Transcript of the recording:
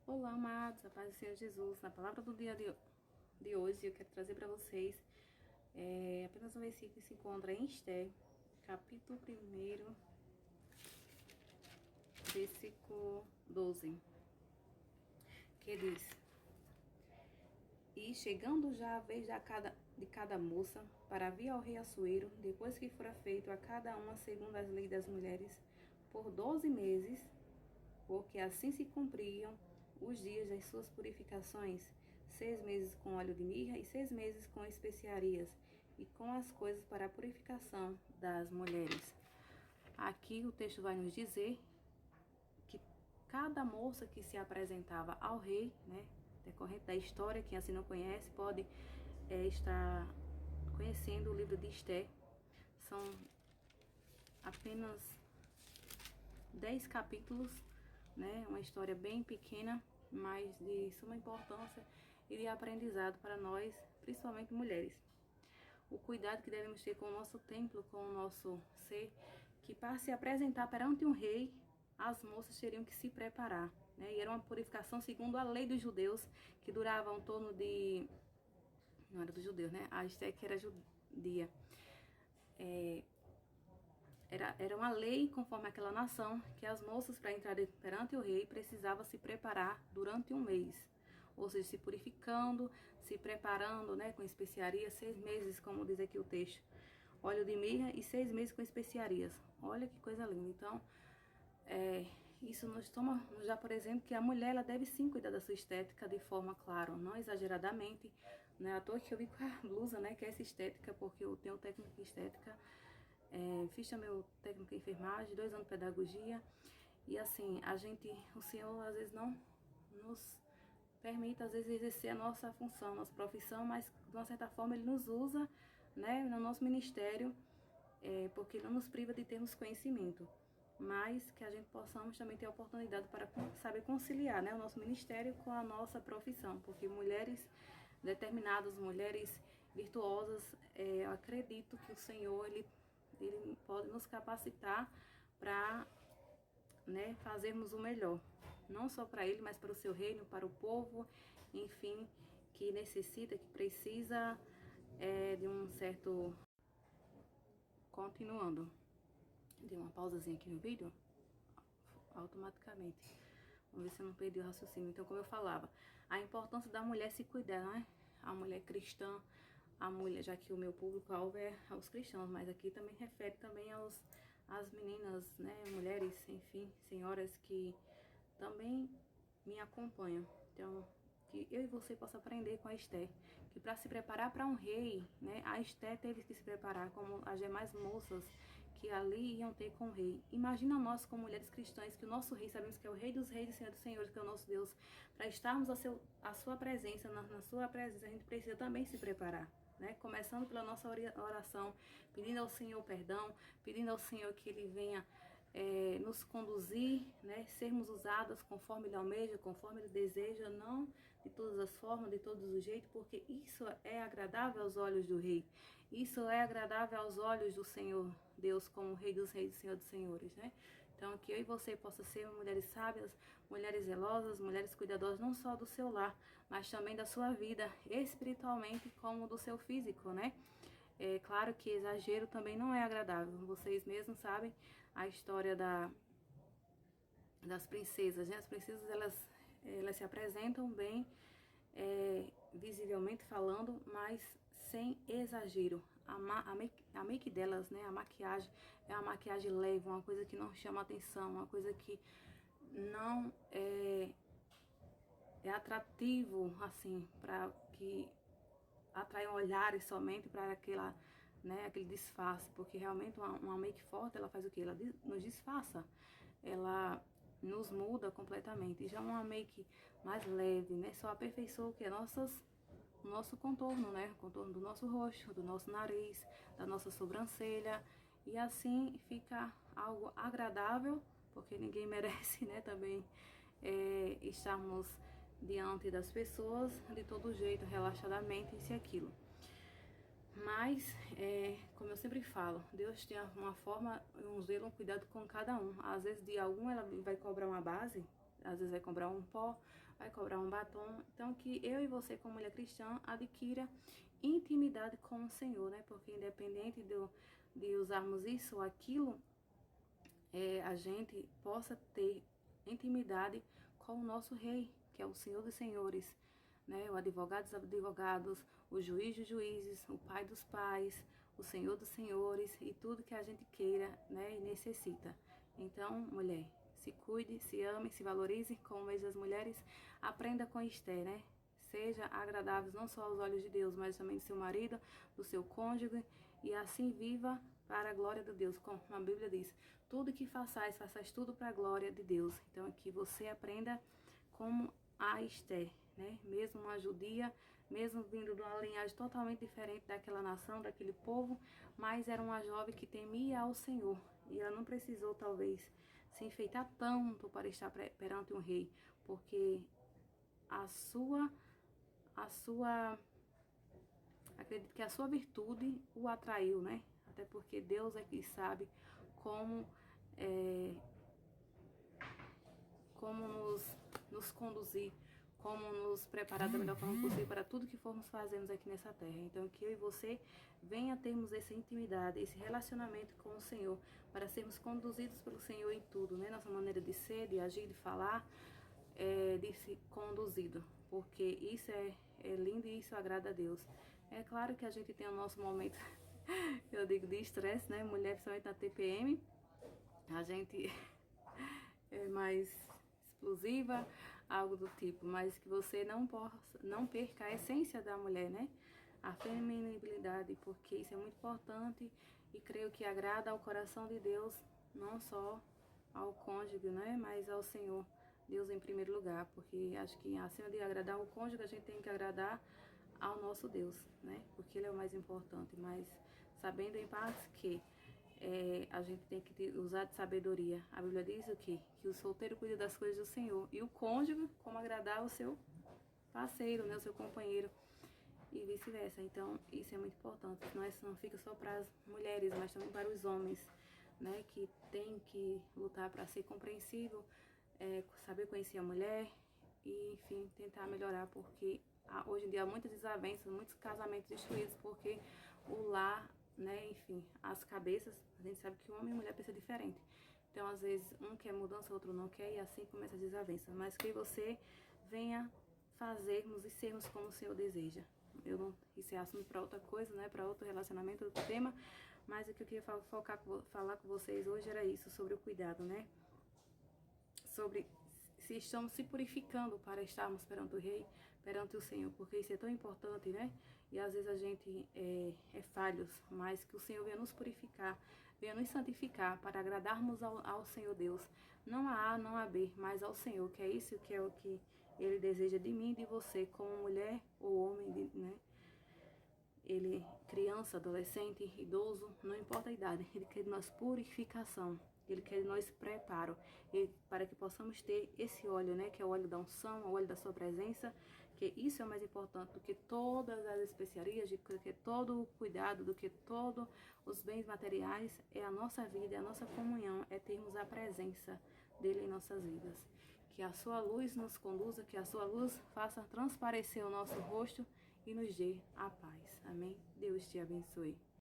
Olá, amados, a paz do Senhor Jesus. Na palavra do dia de hoje, eu quero trazer para vocês apenas um versículo que se encontra em Esté, capítulo 1, versículo 12, que diz: E chegando já a vez de cada moça, para vir ao rei Assuero, depois que fora feito a cada uma segundo as leis das mulheres, por 12 meses, porque assim se cumpriam os dias das suas purificações, 6 meses com óleo de mirra e 6 meses com especiarias, e com as coisas para a purificação das mulheres. Aqui o texto vai nos dizer que cada moça que se apresentava ao rei, né, decorrente da história, quem assim não conhece pode estar conhecendo o livro de Esté. São apenas 10 capítulos, né? Uma história bem pequena, mas de suma importância e de aprendizado para nós, principalmente mulheres. O cuidado que devemos ter com o nosso templo, com o nosso ser, que para se apresentar perante um rei, as moças teriam que se preparar, né? E era uma purificação segundo a lei dos judeus, que durava em torno de... Não era dos judeus, né? A Esté que era judia. Era uma lei conforme aquela nação que as moças para entrar perante o rei precisavam se preparar durante um mês, ou seja, se purificando, se preparando, né, com especiarias, 6 meses, como diz aqui o texto, óleo de mirra e 6 meses com especiarias. Olha que coisa linda. Então, isso nos dá, por exemplo, que a mulher ela deve sim cuidar da sua estética de forma, claro, não exageradamente. Não é à toa que eu vi com a blusa, né, que é essa estética, porque eu tenho técnica de estética. Fiz também o técnico em enfermagem, 2 anos de pedagogia. E assim, o Senhor às vezes não nos permite, às vezes, exercer a nossa função, nossa profissão, mas de uma certa forma Ele nos usa, né, no nosso ministério, porque não nos priva de termos conhecimento, mas que a gente possamos também ter a oportunidade para saber conciliar, né, o nosso ministério com a nossa profissão, porque mulheres determinadas, mulheres virtuosas, eu acredito que o Senhor, Ele pode nos capacitar para, né, fazermos o melhor, não só para Ele, mas para o seu reino, para o povo, enfim, que necessita, que precisa de um certo... Continuando, dei uma pausazinha aqui no vídeo, automaticamente. Vamos ver se eu não perdi o raciocínio. Então, como eu falava, a importância da mulher se cuidar, né? A mulher cristã, a mulher, já que o meu público-alvo é aos cristãos, mas aqui também refere também às meninas, né? Mulheres, enfim, senhoras que também me acompanham. Então, que eu e você possa aprender com a Esté, que para se preparar para um rei, né, a Esté teve que se preparar como as demais moças que ali iam ter com o rei. Imagina nós como mulheres cristãs, que o nosso rei, sabemos que é o rei dos reis e senhor dos senhores, que é o nosso Deus, para estarmos a sua presença, na sua presença, a gente precisa também se preparar. Né? Começando pela nossa oração, pedindo ao Senhor perdão, pedindo ao Senhor que Ele venha nos conduzir, né? Sermos usadas conforme Ele almeja, conforme Ele deseja, não de todas as formas, de todos os jeitos, porque isso é agradável aos olhos do Rei. Isso é agradável aos olhos do Senhor Deus, como Rei dos Reis e Senhor dos Senhores, né? Então, que eu e você possa ser mulheres sábias, mulheres zelosas, mulheres cuidadosas, não só do seu lar, mas também da sua vida, espiritualmente, como do seu físico, né? É claro que exagero também não é agradável. Vocês mesmos sabem a história das princesas, né? As princesas, elas se apresentam bem, visivelmente falando, mas sem exagero. A make delas, né? A maquiagem é uma maquiagem leve, uma coisa que não chama atenção, uma coisa que não é atrativo, assim, para que atraiam olhares somente para aquela, né, aquele disfarce, porque realmente uma make forte, ela faz o que? Ela nos disfarça, ela nos muda completamente. E já uma make mais leve, né, só aperfeiçoa o que? O nosso contorno, né, o contorno do nosso rosto, do nosso nariz, da nossa sobrancelha, e assim fica algo agradável, porque ninguém merece, né, também estarmos diante das pessoas de todo jeito, relaxadamente, isso e aquilo. Mas, como eu sempre falo, Deus tem uma forma, um zelo, um cuidado com cada um. Às vezes de algum ela vai cobrar uma base, às vezes vai cobrar um pó, vai cobrar um batom. Então, que eu e você, como mulher cristã, adquira intimidade com o Senhor, né? Porque independente de usarmos isso ou aquilo, a gente possa ter intimidade com o nosso Rei, que é o Senhor dos Senhores, né? O advogado dos advogados, o juiz dos juízes, o Pai dos pais, o Senhor dos senhores e tudo que a gente queira, né? E necessita. Então, mulher, se cuide, se ame, se valorize, como mês das mulheres, aprenda com Esther, né? Seja agradável não só aos olhos de Deus, mas também do seu marido, do seu cônjuge, e assim viva para a glória de Deus, como a Bíblia diz, tudo que façais, façais tudo para a glória de Deus. Então, que você aprenda como a Esther, né? Mesmo uma judia, mesmo vindo de uma linhagem totalmente diferente daquela nação, daquele povo, mas era uma jovem que temia ao Senhor, e ela não precisou, talvez, se enfeitar tanto para estar perante um rei, porque acredito que a sua virtude o atraiu, né? Até porque Deus é que sabe como, como nos conduzir, como nos preparar da melhor forma possível para tudo que formos fazendo aqui nessa terra. Então, que eu e você venha termos essa intimidade, esse relacionamento com o Senhor, para sermos conduzidos pelo Senhor em tudo, né? Nossa maneira de ser, de agir, de falar, de ser conduzido, porque isso é lindo e isso agrada a Deus. É claro que a gente tem o nosso momento, eu digo, de estresse, né? Mulher, principalmente na TPM, a gente é mais explosiva, algo do tipo, mas que você não perca a essência da mulher, né? A feminilidade, porque isso é muito importante e creio que agrada ao coração de Deus, não só ao cônjuge, né? Mas ao Senhor, Deus em primeiro lugar, porque acho que acima de agradar o cônjuge, a gente tem que agradar ao nosso Deus, né? Porque Ele é o mais importante, mas sabendo em paz que a gente tem que usar de sabedoria. A Bíblia diz o quê? Que o solteiro cuida das coisas do Senhor e o cônjuge como agradar o seu parceiro, né? O seu companheiro e vice-versa. Então, isso é muito importante. Não fica só para as mulheres, mas também para os homens, né? Que tem que lutar para ser compreensível, saber conhecer a mulher e, enfim, tentar melhorar, porque hoje em dia há muitas desavenças, muitos casamentos destruídos, porque o lar, né, enfim, as cabeças, a gente sabe que homem e mulher pensam diferente. Então, às vezes, um quer mudança, outro não quer, e assim começa as desavenças. Mas que você venha fazermos e sermos como o Senhor deseja. Isso é assunto para outra coisa, né, para outro relacionamento, outro tema, mas o que eu queria falar com vocês hoje era isso, sobre o cuidado, né? Sobre se estamos se purificando para estarmos perante o Rei, perante o Senhor, porque isso é tão importante, né? E às vezes a gente é falhos, mas que o Senhor venha nos purificar, venha nos santificar para agradarmos ao Senhor Deus. Não a A, não a B, mas ao Senhor, que é isso que é o que Ele deseja de mim e de você, como mulher ou homem, né? Ele, criança, adolescente, idoso, não importa a idade, Ele quer de nós purificação. Ele quer de nós preparo, para que possamos ter esse óleo, né, que é o óleo da unção, o óleo da sua presença, que isso é o mais importante do que todas as especiarias, do que todo o cuidado, do que todos os bens materiais, é a nossa vida, é a nossa comunhão, é termos a presença dele em nossas vidas. Que a sua luz nos conduza, que a sua luz faça transparecer o nosso rosto e nos dê a paz. Amém? Deus te abençoe.